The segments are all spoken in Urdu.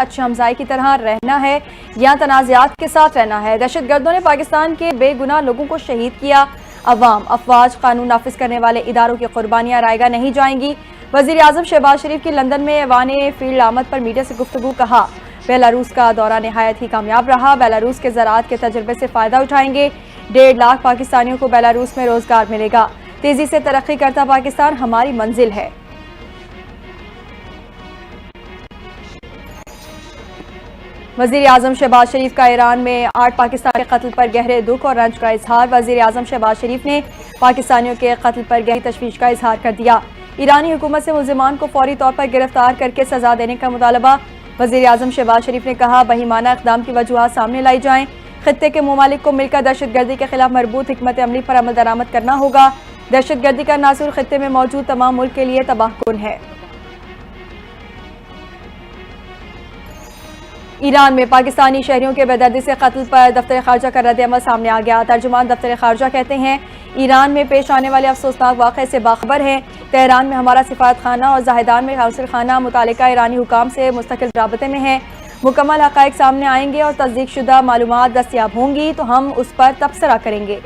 اچھے ہمسائے کی طرح رہنا ہے یا تنازعات کے ساتھ رہنا ہے۔ دہشت گردوں نے پاکستان کے بے گناہ لوگوں کو شہید کیا۔ عوام، افواج، قانون نافذ کرنے والے اداروں کی قربانیاں رائیگاں نہیں جائیں گی۔ وزیر اعظم شہباز شریف کی لندن میں ایوان فیلڈ آمد پر میڈیا سے گفتگو۔ کہا بیلاروس کا دورہ نہایت ہی کامیاب رہا، بیلاروس کے زراعت کے تجربے سے فائدہ اٹھائیں گے۔ 1.5 لاکھ پاکستانیوں کو بیلاروس میں روزگار ملے گا۔ تیزی سے ترقی کرتا پاکستان ہماری منزل ہے۔ وزیر اعظم شہباز شریف کا ایران میں 8 پاکستان کے قتل پر گہرے دکھ اور رنج کا اظہار۔ وزیر اعظم شہباز شریف نے پاکستانیوں کے قتل پر گہری تشویش کا اظہار کر دیا۔ ایرانی حکومت سے ملزمان کو فوری طور پر گرفتار کر کے سزا دینے کا مطالبہ۔ وزیر اعظم شہباز شریف نے کہا بہیمانہ اقدام کی وجوہات سامنے لائی جائیں، خطے کے ممالک کو مل کر دہشت گردی کے خلاف مربوط حکمت عملی پر عمل درآمد کرنا ہوگا۔ دہشت گردی کا عنصر خطے میں موجود تمام ملک کے لیے تباہ کن ہے۔ ایران میں پاکستانی شہریوں کے بے دردی سے قتل پر دفتر خارجہ کا رد عمل سامنے آ گیا۔ ترجمان دفتر خارجہ کہتے ہیں ایران میں پیش آنے والے افسوسناک واقعے سے باخبر ہیں۔ تہران میں ہمارا سفارت خانہ اور زاہدان میں قونصل خانہ متعلقہ ایرانی حکام سے مستقل رابطے میں ہیں۔ مکمل حقائق سامنے آئیں گے اور تصدیق شدہ معلومات دستیاب ہوں گی تو ہم اس پر تبصرہ کریں گے۔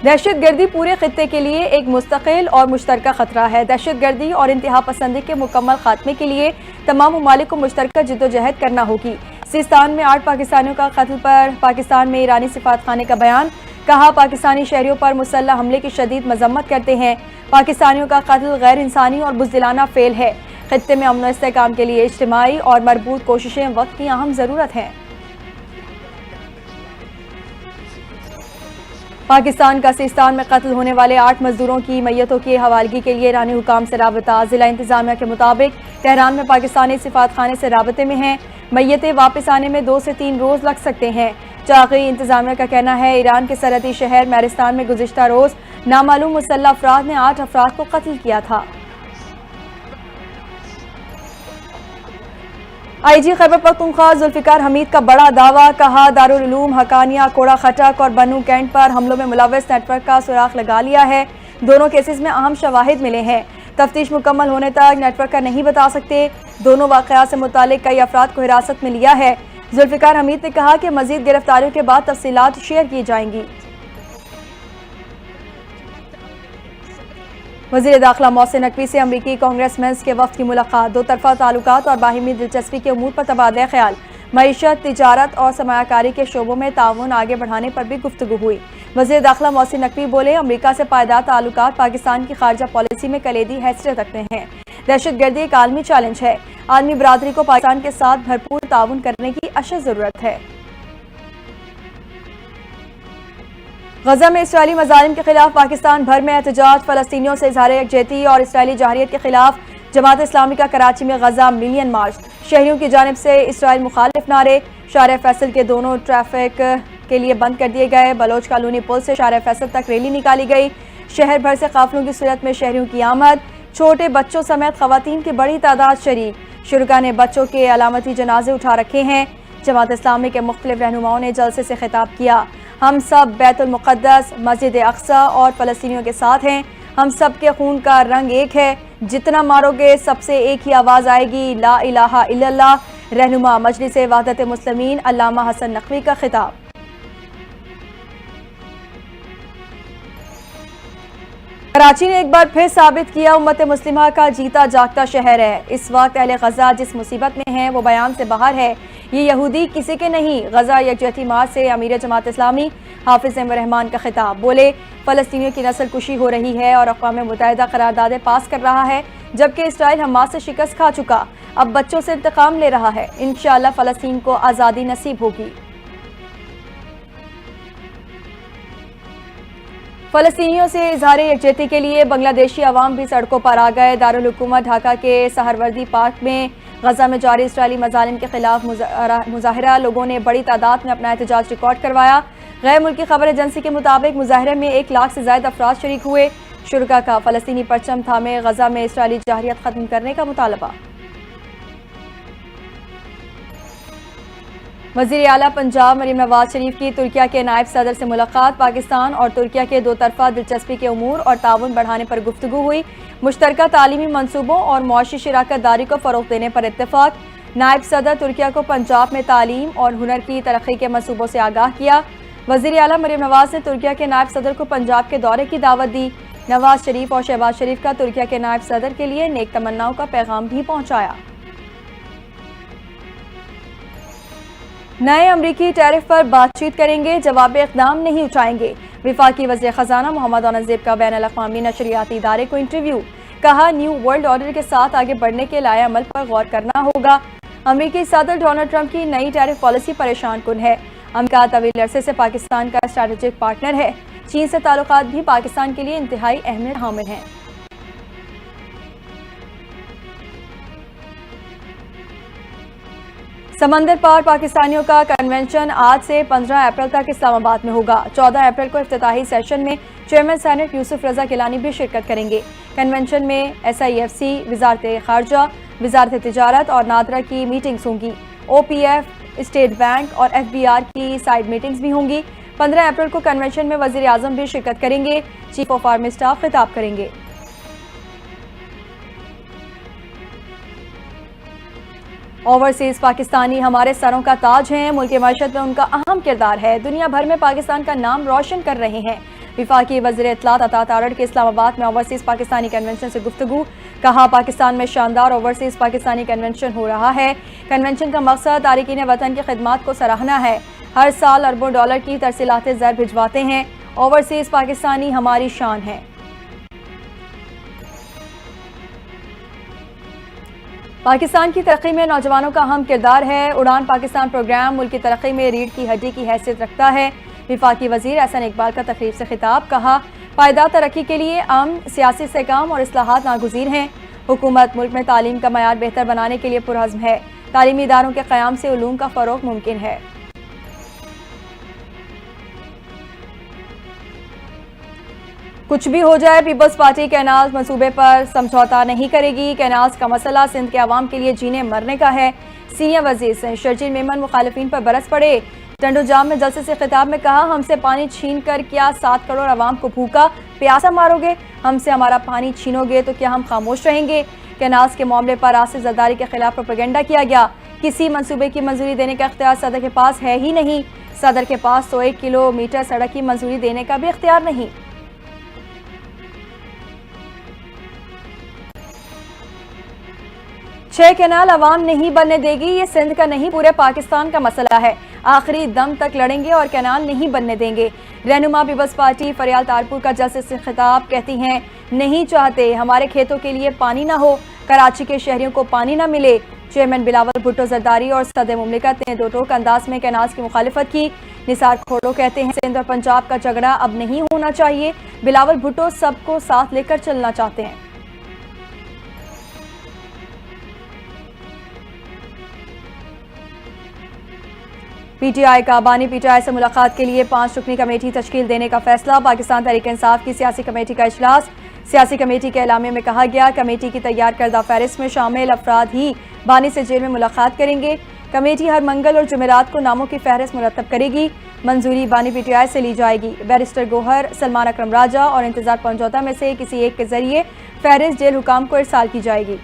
دہشت گردی پورے خطے کے لیے ایک مستقل اور مشترکہ خطرہ ہے۔ دہشت گردی اور انتہا پسندی کے مکمل خاتمے کے لیے تمام ممالک کو مشترکہ جدوجہد کرنا ہوگی۔ سیستان میں 8 پاکستانیوں کا قتل پر پاکستان میں ایرانی سفارت خانے کا بیان۔ کہا پاکستانی شہریوں پر مسلح حملے کی شدید مذمت کرتے ہیں۔ پاکستانیوں کا قتل غیر انسانی اور بزدلانہ فعل ہے۔ خطے میں امن و استحکام کے لیے اجتماعی اور مربوط کوششیں وقت کی اہم ضرورت ہیں۔ پاکستان کا سیستان میں قتل ہونے والے 8 مزدوروں کی میتوں کی حوالگی کے لیے ایرانی حکام سے رابطہ۔ ضلع انتظامیہ کے مطابق تہران میں پاکستانی سفارت خانے سے رابطے میں ہیں۔ میتیں واپس آنے میں 2 سے 3 روز لگ سکتے ہیں۔ چاغی انتظامیہ کا کہنا ہے ایران کے سرحدی شہر میرستان میں گزشتہ روز نامعلوم مسلح افراد نے 8 افراد کو قتل کیا تھا۔ آئی جی خیبر پختونخوا ذوالفقار حمید کا بڑا دعویٰ۔ کہا دارالعلوم، حقانیہ، کوڑا خٹک اور بنو کینٹ پر حملوں میں ملوث نیٹ ورک کا سراغ لگا لیا ہے۔ دونوں کیسز میں اہم شواہد ملے ہیں۔ تفتیش مکمل ہونے تک نیٹ ورک کا نہیں بتا سکتے۔ دونوں واقعات سے متعلق کئی افراد کو حراست میں لیا ہے۔ ذوالفقار حمید نے کہا کہ مزید گرفتاریوں کے بعد تفصیلات شیئر کی جائیں گی۔ وزیر داخلہ محسن نقوی سے امریکی کانگریس مینز کے وفد کی ملاقات۔ 2 طرفہ تعلقات اور باہمی دلچسپی کے امور پر تبادلہ خیال۔ معیشت، تجارت اور سرمایہ کاری کے شعبوں میں تعاون آگے بڑھانے پر بھی گفتگو ہوئی۔ وزیر داخلہ محسن نقوی بولے امریکہ سے پائیدار تعلقات پاکستان کی خارجہ پالیسی میں کلیدی حیثیت رکھتے ہیں۔ دہشت گردی ایک عالمی چیلنج ہے۔ عالمی برادری کو پاکستان کے ساتھ بھرپور تعاون کرنے کی اشد ضرورت ہے۔ غزہ میں اسرائیلی مظالم کے خلاف پاکستان بھر میں احتجاج۔ فلسطینیوں سے اظہار یکجہتی اور اسرائیلی جارحیت کے خلاف جماعت اسلامی کا کراچی میں غزہ ملین مارچ۔ شہریوں کی جانب سے اسرائیل مخالف نعرے۔ شارع فیصل کے دونوں ٹریفک کے لیے بند کر دیے گئے۔ بلوچ کالونی پل سے شارع فیصل تک ریلی نکالی گئی۔ شہر بھر سے قافلوں کی صورت میں شہریوں کی آمد۔ چھوٹے بچوں سمیت خواتین کی بڑی تعداد شریک۔ شرکاء نے بچوں کے علامتی جنازے اٹھا رکھے ہیں۔ جماعت اسلامی کے مختلف رہنماؤں نے جلسے سے خطاب کیا۔ ہم سب بیت المقدس، مسجد اقصی اور فلسطینیوں کے ساتھ ہیں۔ ہم سب کے خون کا رنگ ایک ہے۔ جتنا مارو گے سب سے ایک ہی آواز آئے گی، لا الہ الا اللہ۔ رہنما مجلس وحدت مسلمین علامہ حسن نقوی کا خطاب۔ کراچی نے ایک بار پھر ثابت کیا امت مسلمہ کا جیتا جاگتا شہر ہے۔ اس وقت اہل غزہ جس مصیبت میں ہیں وہ بیان سے باہر ہے۔ یہ یہودی کسی کے نہیں۔ غزہ یکجہتی مارچ سے امیر جماعت اسلامی حافظ احمد رحمان کا خطاب۔ بولے فلسطینیوں کی نسل کشی ہو رہی ہے اور اقوام متحدہ قراردادیں پاس کر رہا ہے، جبکہ اسرائیل حماس سے شکست کھا چکا، اب بچوں سے انتقام لے رہا ہے۔ انشاءاللہ فلسطین کو آزادی نصیب ہوگی۔ فلسطینیوں سے اظہار یکجہتی کے لیے بنگلہ دیشی عوام بھی سڑکوں پر آ گئے۔ دارالحکومت ڈھاکہ کے سہروردی پارک میں غزہ میں جاری اسرائیلی مظالم کے خلاف مظاہرہ لوگوں نے بڑی تعداد میں اپنا احتجاج ریکارڈ کروایا۔ غیر ملکی خبر ایجنسی کے مطابق مظاہرے میں 1 لاکھ سے زائد افراد شریک ہوئے۔ شرکاء کا فلسطینی پرچم تھامے غزہ میں اسرائیلی جارحیت ختم کرنے کا مطالبہ۔ وزیر اعلیٰ پنجاب مریم نواز شریف کی ترکیہ کے نائب صدر سے ملاقات، پاکستان اور ترکیہ کے دو طرفہ دلچسپی کے امور اور تعاون بڑھانے پر گفتگو ہوئی، مشترکہ تعلیمی منصوبوں اور معاشی شراکت داری کو فروغ دینے پر اتفاق، نائب صدر ترکیہ کو پنجاب میں تعلیم اور ہنر کی ترقی کے منصوبوں سے آگاہ کیا، وزیر اعلیٰ مریم نواز نے ترکیہ کے نائب صدر کو پنجاب کے دورے کی دعوت دی، نواز شریف اور شہباز شریف کا ترکیہ کے نائب صدر کے لیے نیک تمناؤں کا پیغام بھی پہنچایا۔ نئے امریکی ٹیرف پر بات چیت کریں گے، جواب اقدام نہیں اٹھائیں گے، وفاقی وزیر خزانہ محمد اورنگزیب کا بین الاقوامی نشریاتی ادارے کو انٹرویو، کہا نیو ورلڈ آرڈر کے ساتھ آگے بڑھنے کے لائے عمل پر غور کرنا ہوگا، امریکی صدر ڈونلڈ ٹرمپ کی نئی ٹیرف پالیسی پریشان کن ہے، امریکہ طویل عرصے سے پاکستان کا اسٹریٹجک پارٹنر ہے، چین سے تعلقات بھی پاکستان کے لیے انتہائی اہمیت حامل ہیں۔ سمندر پار پاکستانیوں کا کنونشن آج سے 15 اپریل تک اسلام آباد میں ہوگا، 14 اپریل کو افتتاحی سیشن میں چیئرمین سینٹ یوسف رضا گیلانی بھی شرکت کریں گے۔ کنونشن میں SIFC، وزارت خارجہ، وزارت تجارت اور نادرا کی میٹنگز ہوں گی، OPF، اسٹیٹ بینک اور FBR کی سائیڈ میٹنگز بھی ہوں گی۔ 15 اپریل کو کنونشن میں وزیر اعظم بھی شرکت کریں گے، چیف آف آرمی اسٹاف خطاب کریں گے۔ اوورسیز پاکستانی ہمارے سروں کا تاج ہیں، ملک کی معیشت میں ان کا اہم کردار ہے، دنیا بھر میں پاکستان کا نام روشن کر رہے ہیں۔ وفاقی وزیر اطلاعات عطا تارڑ کے اسلام آباد میں اوورسیز پاکستانی کنونشن سے گفتگو، کہا پاکستان میں شاندار اوورسیز پاکستانی کنونشن ہو رہا ہے، کنونشن کا مقصد تارکین وطن کی خدمات کو سراہنا ہے، ہر سال اربوں ڈالر کی ترسیلات زر بھجواتے ہیں، اوورسیز پاکستانی ہماری شان ہے۔ پاکستان کی ترقی میں نوجوانوں کا اہم کردار ہے، اڑان پاکستان پروگرام ملک کی ترقی میں ریڑھ کی ہڈی کی حیثیت رکھتا ہے، وفاقی وزیر احسن اقبال کا تقریب سے خطاب، کہا پائیدار ترقی کے لیے امن، سیاسی استحکام اور اصلاحات ناگزیر ہیں، حکومت ملک میں تعلیم کا معیار بہتر بنانے کے لیے پرعزم ہے، تعلیمی اداروں کے قیام سے علوم کا فروغ ممکن ہے۔ کچھ بھی ہو جائے پیپلز پارٹی کینالز منصوبے پر سمجھوتا نہیں کرے گی، کینالز کا مسئلہ سندھ کے عوام کے لیے جینے مرنے کا ہے، سینئر وزیر سندھ شرجیل میمن مخالفین پر برس پڑے، ٹنڈو جام میں جلسے سے خطاب میں کہا ہم سے پانی چھین کر کیا 7 کروڑ عوام کو بھوکا پیاسا مارو گے، ہم سے ہمارا پانی چھینو گے تو کیا ہم خاموش رہیں گے۔ کینالز کے معاملے پر آصف زرداری کے خلاف پروپیگنڈا کیا گیا، کسی منصوبے کی منظوری دینے کا اختیار صدر کے پاس ہے ہی نہیں، صدر کے پاس 101 کلومیٹر سڑک کی منظوری دینے کا بھی اختیار نہیں۔ چھ کینال عوام نہیں بننے دے گی، یہ سندھ کا نہیں پورے پاکستان کا مسئلہ ہے، آخری دم تک لڑیں گے اور کینال نہیں بننے دیں گے۔ رہنما پیپلز پارٹی فریال تارپور کا جلسے سے خطاب، کہتی ہیں نہیں چاہتے ہمارے کھیتوں کے لیے پانی نہ ہو، کراچی کے شہریوں کو پانی نہ ملے۔ چیئرمین بلاول بھٹو زرداری اور صدر مملکت نے دو ٹوک انداز میں کینالز کی مخالفت کی۔ نثار کھوڑو کہتے ہیں سندھ اور پنجاب کا جھگڑا اب نہیں ہونا چاہیے، بلاول بھٹو سب کو ساتھ لے کر چلنا چاہتے ہیں۔ پی ٹی آئی کا بانی پی ٹی آئی سے ملاقات کے لیے 5 رکنی کمیٹی تشکیل دینے کا فیصلہ، پاکستان تحریک انصاف کی سیاسی کمیٹی کا اجلاس، سیاسی کمیٹی کے اعلامیے میں کہا گیا کمیٹی کی تیار کردہ فہرست میں شامل افراد ہی بانی سے جیل میں ملاقات کریں گے، کمیٹی ہر منگل اور جمعرات کو ناموں کی فہرست مرتب کرے گی، منظوری بانی پی ٹی آئی سے لی جائے گی، بیرسٹر گوہر، سلمان اکرم راجہ اور انتظار پنجوتا میں سے کسی ایک کے ذریعے فہرست جیل حکام کو ارسال کی جائے گی۔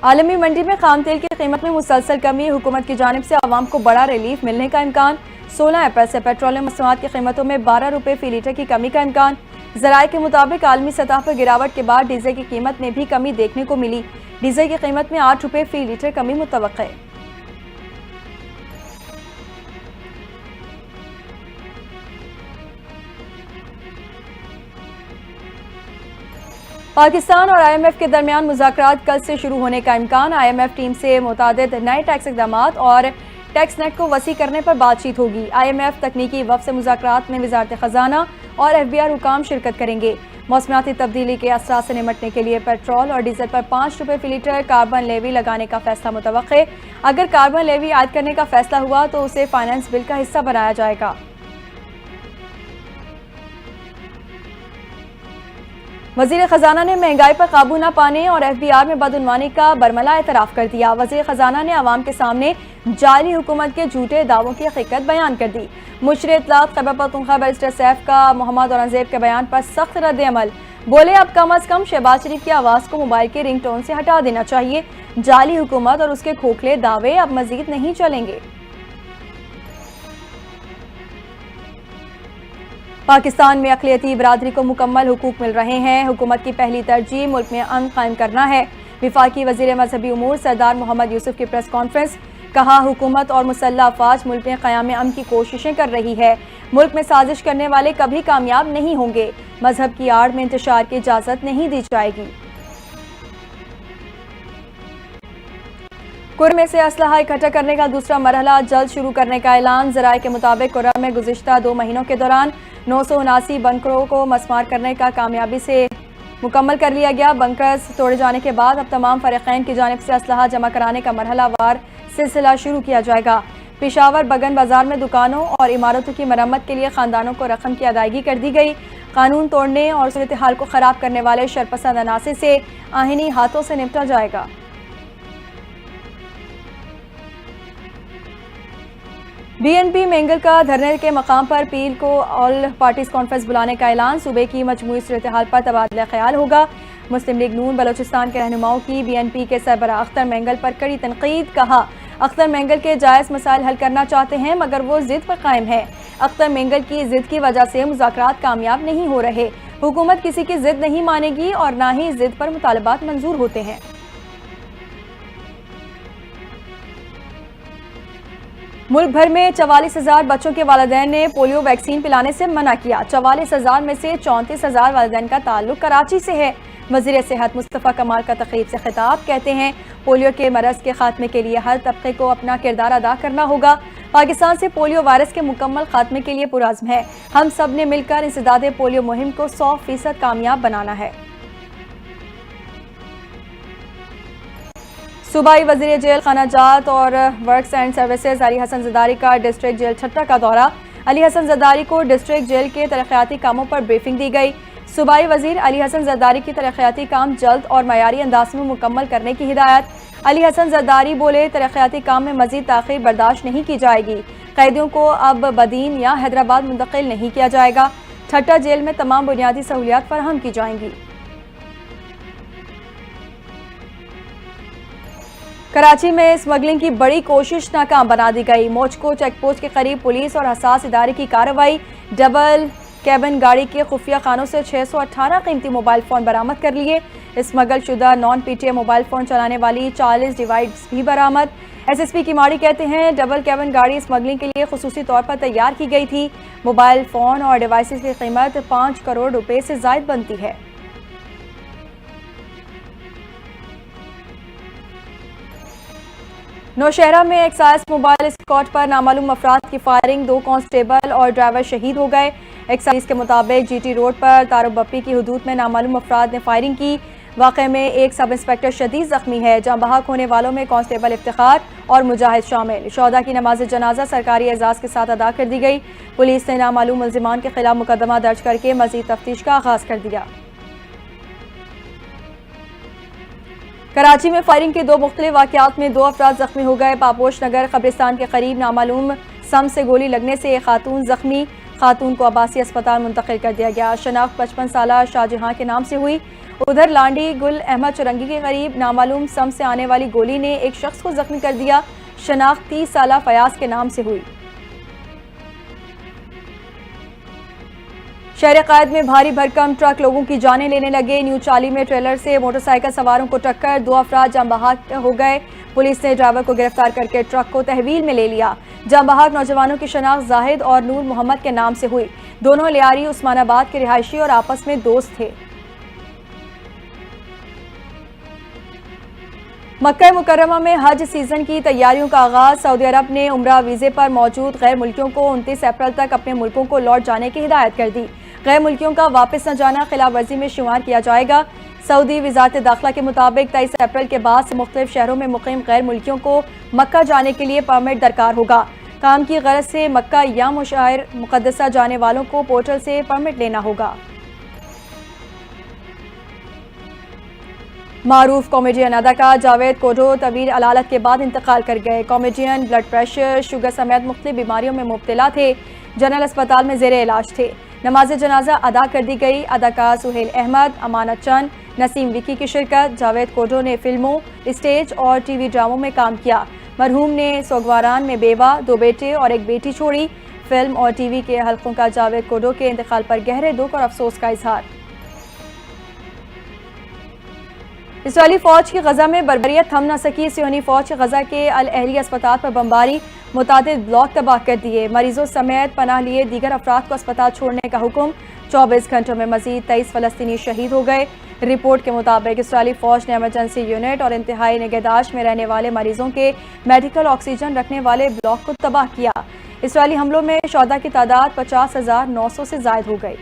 عالمی منڈی میں خام تیل کی قیمت میں مسلسل کمی، حکومت کی جانب سے عوام کو بڑا ریلیف ملنے کا امکان، 16 اپریل سے پیٹرولیم مصنوعات کی قیمتوں میں 12 روپے فی لیٹر کی کمی کا امکان، ذرائع کے مطابق عالمی سطح پر گراوٹ کے بعد ڈیزل کی قیمت میں بھی کمی دیکھنے کو ملی، ڈیزل کی قیمت میں 8 روپے فی لیٹر کمی متوقع ہے۔ پاکستان اور IMF کے درمیان مذاکرات کل سے شروع ہونے کا امکان، IMF ٹیم سے متعدد نئے ٹیکس اقدامات اور ٹیکس نیٹ کو وسیع کرنے پر بات چیت ہوگی۔ IMF تکنیکی وفد سے مذاکرات میں وزارت خزانہ اور FBR حکام شرکت کریں گے۔ موسمیاتی تبدیلی کے اثرات سے نمٹنے کے لیے پیٹرول اور ڈیزل پر 5 روپے فی لیٹر کاربن لیوی لگانے کا فیصلہ متوقع، اگر کاربن لیوی عائد کرنے کا فیصلہ ہوا تو اسے فائنانس بل کا حصہ بنایا جائے گا۔ وزیر خزانہ نے مہنگائی پر قابو نہ پانے اور ایف بی آر میں بدعنوانی کا برملا اعتراف کر دیا۔ وزیر خزانہ نے عوام کے سامنے جعلی حکومت کے جھوٹے دعووں کی حقیقت بیان کر دی۔ مشیر اطلاعات خیبر پختونخوا بیرسٹر سیف کا محمد اورنگزیب کے بیان پر سخت رد عمل۔ بولے اب کم از کم شہباز شریف کی آواز کو موبائل کے رنگ ٹون سے ہٹا دینا چاہیے۔ جعلی حکومت اور اس کے کھوکھلے دعوے اب مزید نہیں چلیں گے۔ پاکستان میں اقلیتی برادری کو مکمل حقوق مل رہے ہیں۔ حکومت کی پہلی ترجیح ملک میں امن قائم کرنا ہے۔ وفاقی وزیر مذہبی امور سردار محمد یوسف کی پریس کانفرنس۔ کہا حکومت اور مسلح افواج ملک میں قیام امن کی کوششیں کر رہی ہے۔ ملک میں سازش کرنے والے کبھی کامیاب نہیں ہوں گے۔ مذہب کی آڑ میں انتشار کی اجازت نہیں دی جائے گی۔ کرم میں سے اسلحہ اکٹھا کرنے کا دوسرا مرحلہ جلد شروع کرنے کا اعلان۔ ذرائع کے مطابق کرم میں گزشتہ 2 مہینوں کے دوران 979 بنکروں کو مسمار کرنے کا کامیابی سے مکمل کر لیا گیا۔ بنکرز توڑے جانے کے بعد اب تمام فریقین کی جانب سے اسلحہ جمع کرانے کا مرحلہ وار سلسلہ شروع کیا جائے گا۔ پشاور بگن بازار میں دکانوں اور عمارتوں کی مرمت کے لیے خاندانوں کو رقم کی ادائیگی کر دی گئی۔ قانون توڑنے اور صورتحال کو خراب کرنے والے شرپسند عناصر سے آہنی ہاتھوں سے نپٹا جائے گا۔ بی این پی مینگل کا دھرنے کے مقام پر پیل کو آل پارٹیز کانفرنس بلانے کا اعلان۔ صوبے کی مجموعی صورتحال پر تبادلہ خیال ہوگا۔ مسلم لیگ نون بلوچستان کے رہنماؤں کی بی این پی کے سربراہ اختر مینگل پر کڑی تنقید۔ کہا اختر مینگل کے جائز مسائل حل کرنا چاہتے ہیں مگر وہ ضد پر قائم ہے۔ اختر مینگل کی ضد کی وجہ سے مذاکرات کامیاب نہیں ہو رہے۔ حکومت کسی کی ضد نہیں مانے گی اور نہ ہی ضد پر مطالبات منظور ہوتے ہیں۔ ملک بھر میں 44,000 بچوں کے والدین نے پولیو ویکسین پلانے سے منع کیا۔ 44,000 میں سے 34,000 والدین کا تعلق کراچی سے ہے۔ وزیر صحت مصطفیٰ کمال کا تقریب سے خطاب۔ کہتے ہیں پولیو کے مرض کے خاتمے کے لیے ہر طبقے کو اپنا کردار ادا کرنا ہوگا۔ پاکستان سے پولیو وائرس کے مکمل خاتمے کے لیے پرعزم ہے۔ ہم سب نے مل کر انسداد پولیو مہم کو 100% کامیاب بنانا ہے۔ صوبائی وزیر جیل خانہ جات اور ورکس اینڈ سروسز علی حسن زرداری کا ڈسٹرکٹ جیل ٹھٹہ کا دورہ۔ علی حسن زرداری کو ڈسٹرکٹ جیل کے ترقیاتی کاموں پر بریفنگ دی گئی۔ صوبائی وزیر علی حسن زرداری کی ترقیاتی کام جلد اور معیاری انداز میں مکمل کرنے کی ہدایت۔ علی حسن زرداری بولے ترقیاتی کام میں مزید تاخیر برداشت نہیں کی جائے گی۔ قیدیوں کو اب بدین یا حیدرآباد منتقل نہیں کیا جائے گا۔ ٹھٹہ جیل میں تمام بنیادی سہولیات فراہم کی جائیں گی۔ کراچی میں اسمگلنگ کی بڑی کوشش ناکام بنا دی گئی۔ موچکو چیک پوسٹ کے قریب پولیس اور حساس ادارے کی کارروائی۔ ڈبل کیبن گاڑی کے خفیہ خانوں سے 618 قیمتی موبائل فون برآمد کر لیے۔ اسمگل شدہ naan P T A mobile phone چلانے والی 40 ڈیوائس بھی برآمد۔ ایس ایس پی کی ماڑی کہتے ہیں ڈبل کیبن گاڑی اسمگلنگ کے لیے خصوصی طور پر تیار کی گئی تھی۔ موبائل فون اور ڈیوائسز کی قیمت 5 کروڑ روپے سے زائد بنتی ہے۔ نوشہرہ میں ایکسائز موبائل اسکاٹ پر نامعلوم افراد کی فائرنگ، 2 کانسٹیبل اور ڈرائیور شہید ہو گئے۔ ایکسائز کے مطابق جی ٹی روڈ پر تارو بپی کی حدود میں نامعلوم افراد نے فائرنگ کی۔ واقعے میں ایک سب انسپیکٹر شدید زخمی ہے۔ جاں بحق ہونے والوں میں کانسٹیبل افتخار اور مجاہد شامل۔ شہداء کی نماز جنازہ سرکاری اعزاز کے ساتھ ادا کر دی گئی۔ پولیس نے نامعلوم ملزمان کے خلاف مقدمہ درج کر کے مزید تفتیش کا آغاز کر دیا۔ کراچی میں فائرنگ کے 2 مختلف واقعات میں 2 افراد زخمی ہو گئے۔ پاپوش نگر قبرستان کے قریب نامعلوم سم سے گولی لگنے سے ایک خاتون زخمی۔ خاتون کو عباسی اسپتال منتقل کر دیا گیا۔ شناخت 55 سالہ شاہجہاں کے نام سے ہوئی۔ ادھر لانڈی گل احمد چرنگی کے قریب نامعلوم سم سے آنے والی گولی نے ایک شخص کو زخمی کر دیا۔ شناخت 30 سالہ فیاض کے نام سے ہوئی۔ شہر قائد میں بھاری بھرکم ٹرک لوگوں کی جانیں لینے لگے۔ نیو چالی میں ٹریلر سے موٹر سائیکل سواروں کو ٹکر، 2 افراد جاں بحق ہو گئے۔ پولیس نے ڈرائیور کو گرفتار کر کے ٹرک کو تحویل میں لے لیا۔ جاں بحق نوجوانوں کی شناخت زاہد اور نور محمد کے نام سے ہوئی۔ دونوں لیاری عثمان آباد کے رہائشی اور آپس میں دوست تھے۔ مکہ مکرمہ میں حج سیزن کی تیاریوں کا آغاز۔ سعودی عرب نے عمرہ ویزے پر موجود غیر ملکیوں کو 29 اپریل تک اپنے ملکوں کو لوٹ جانے کی ہدایت کر دی۔ غیر ملکیوں کا واپس نہ جانا خلاف ورزی میں شمار کیا جائے گا۔ سعودی وزارت داخلہ کے مطابق 23 اپریل کے بعد سے مختلف شہروں میں مقیم غیر ملکیوں کو مکہ جانے کے لیے پرمٹ درکار ہوگا۔ کام کی غرض سے مکہ یا مشاعر مقدسہ جانے والوں کو پورٹل سے پرمٹ لینا ہوگا۔ معروف کامیڈین اداکار جاوید کوڈو طویل علالت کے بعد انتقال کر گئے۔ کامیڈین بلڈ پریشر، شوگر سمیت مختلف بیماریوں میں مبتلا تھے، جنرل اسپتال میں زیر علاج تھے۔ نماز جنازہ ادا کر دی گئی۔ اداکار سہیل احمد، امانت چند، نسیم وکی کی شرکت۔ جاوید کوڈو نے فلموں، اسٹیج اور ٹی وی ڈراموں میں کام کیا۔ مرحوم نے سوگواران میں بیوہ، 2 بیٹے اور 1 بیٹی چھوڑی۔ فلم اور ٹی وی کے حلقوں کا جاوید کوڈو کے انتقال پر گہرے دکھ اور افسوس کا اظہار۔ اسرائیلی فوج کی غزہ میں بربریت تھم نہ سکی۔ صہیونی فوج کی غزہ کے الاہلی اسپتال پر بمباری، متعدد بلاک تباہ کر دیے۔ مریضوں سمیت پناہ لیے دیگر افراد کو اسپتال چھوڑنے کا حکم۔ 24 گھنٹوں میں مزید 23 فلسطینی شہید ہو گئے۔ رپورٹ کے مطابق اسرائیلی فوج نے ایمرجنسی یونٹ اور انتہائی نگہداشت میں رہنے والے مریضوں کے میڈیکل آکسیجن رکھنے والے بلاک کو تباہ کیا۔ اسرائیلی حملوں میں شہداء کی تعداد 50,900 سے زائد ہو گئی۔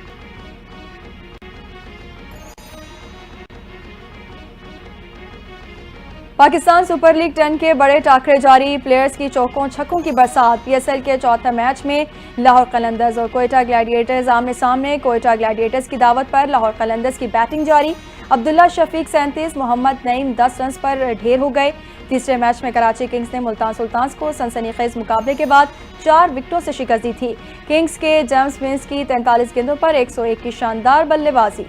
پاکستان سپر لیگ 10 کے بڑے ٹاکرے جاری، پلیئرز کی چوکوں چھکوں کی برسات۔ پی ایس ایل کے چوتھے میچ میں لاہور قلندرز اور کوئٹہ گلیڈیٹرز آمنے سامنے۔ کوئٹہ گلیڈیٹرز کی دعوت پر لاہور قلندرز کی بیٹنگ جاری۔ عبداللہ شفیق 37، محمد نعیم 10 رنز پر ڈھیر ہو گئے۔ تیسرے میچ میں کراچی کنگز نے ملتان سلطانز کو سنسنی خیز مقابلے کے بعد 4 وکٹوں سے شکست دی تھی۔ کنگز کے جیمز ونس کی 43 گیندوں پر 101 کی شاندار بلے بازی۔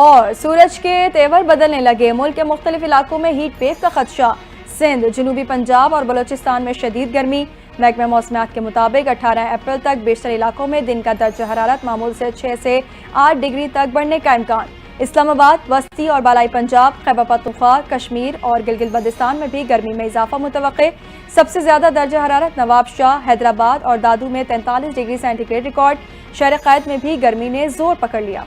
اور سورج کے تیور بدلنے لگے، ملک کے مختلف علاقوں میں ہیٹ ویو کا خدشہ۔ سندھ، جنوبی پنجاب اور بلوچستان میں شدید گرمی۔ محکمہ موسمیات کے مطابق 18 اپریل تک بیشتر علاقوں میں دن کا درجہ حرارت معمول سے 6 سے 8 ڈگری تک بڑھنے کا امکان۔ اسلام آباد، وسطی اور بالائی پنجاب، خیبر پختونخوا، کشمیر اور گلگت بلتستان میں بھی گرمی میں اضافہ متوقع۔ سب سے زیادہ درجہ حرارت نواب شاہ، حیدرآباد اور دادو میں 43 ڈگری سینٹی گریڈ ریکارڈ۔ شہر قائد میں بھی گرمی نے زور پکڑ لیا۔